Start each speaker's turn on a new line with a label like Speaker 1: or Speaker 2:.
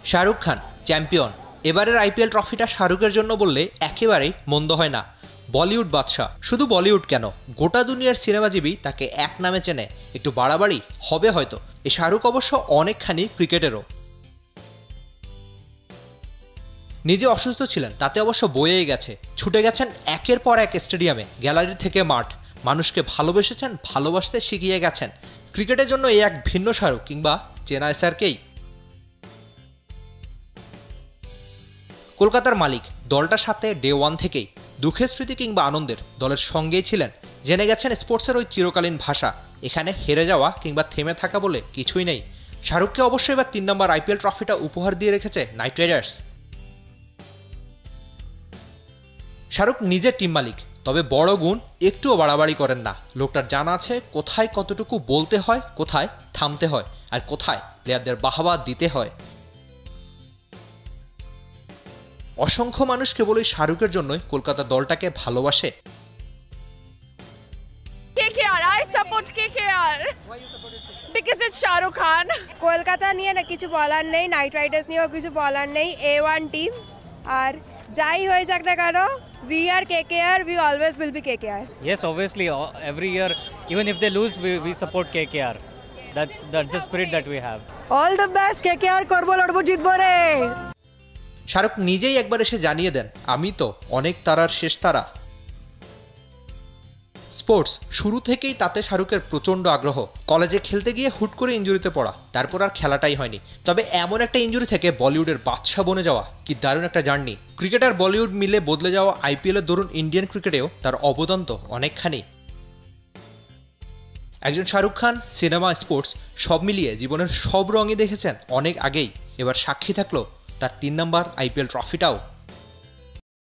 Speaker 1: Shahrukh Khan champion. এবারের IPL ট্রফিটা শাহরুখের জন্য বললে একেবারেই মন্দ হয় না। বলিউড বাদশাহ, শুধু বলিউড কেন, গোটা দুনিয়ার সিনেমাজীবী তাকে এক নামে চেনে। একটু বাড়াবাড়ি হবে হয়তো। এই শাহরুখ অবশ্য অনেকখানি ক্রিকেটেরও। নিজে অসুস্থ ছিলেন, তাতে অবশ্য বয়েই গেছে। ছুটে গেছেন একের পর এক স্টেডিয়ামে, গ্যালারি থেকে মাঠ। মানুষকে ভালোবেসেছেন, ভালোবাসতে শিখিয়ে গেছেন। ক্রিকেটের জন্য এই এক ভিন্ন শাহরুখ, কিংবা চেনা স্যারকেই। কলকাতার মালিক, দলটার সাথে ডে ওয়ান থেকেই। দুঃখের স্মৃতি কিংবা আনন্দের দলের সঙ্গেই ছিলেন। জেনে গেছেন স্পোর্টসের ওই চিরকালীন ভাষা। এখানে হেরে যাওয়া কিংবা থেমে থাকা বলে কিছুই নেই। শাহরুখকে অবশ্যই এবার 3 নম্বর আইপিএল ট্রফিটা উপহার দিয়ে রেখেছে নাইট রাইডার্স। শাহরুখ নিজের টিম মালিক, তবে বড় গুণ একটুও বাড়াবাড়ি করেন না। লোকটার জানা আছে কোথায় কতটুকু বলতে হয়, কোথায় থামতে হয়, আর কোথায় প্লেয়ারদের বাহবা দিতে হয়। অসংখ্য মানুষ কেবল এই শাহরুখের জন্যই কলকাতা দলটাকে ভালোবাসে।
Speaker 2: KKR, I support KKR. Why you support it? Because it's Shah Rukh Khan.
Speaker 3: Kolkata নিয়ে না কিছু বলার নেই, নাইট রাইডার্স নিয়েও কিছু বলার নেই। A1 টিম, আর যাই হয়ে যাক না কেন, we are KKR, we always will be KKR.
Speaker 4: Yes, obviously, every year, even if they lose, we support KKR. That's the spirit that we have.
Speaker 3: All the best, KKR করবো, লড়বো, জিতবো রে।
Speaker 1: শাহরুখ নিজেই একবার এসে জানিয়ে দেন, আমি তো অনেক তারার শেষ তারা। স্পোর্টস শুরু থেকেই তাতে শাহরুখের প্রচণ্ড আগ্রহ। কলেজে খেলতে গিয়ে হুট করে ইনজুরিতে পড়া, তারপর আর খেলাটাই হয়নি। তবে এমন একটা ইনজুরি থেকে বলিউডের বাদশা বনে যাওয়া কি দারুণ একটা জার্নি। ক্রিকেট আর বলিউড মিলে বদলে যাওয়া আইপিএলের দরুন ইন্ডিয়ান ক্রিকেটেও তার অবদান তো অনেকখানি। একজন শাহরুখ খান সিনেমা, স্পোর্টস সব মিলিয়ে জীবনের সব রঙই দেখেছেন অনেক আগেই। এবার সাক্ষী থাকলো তার 3 নম্বর আইপিএল ট্রফিটাও।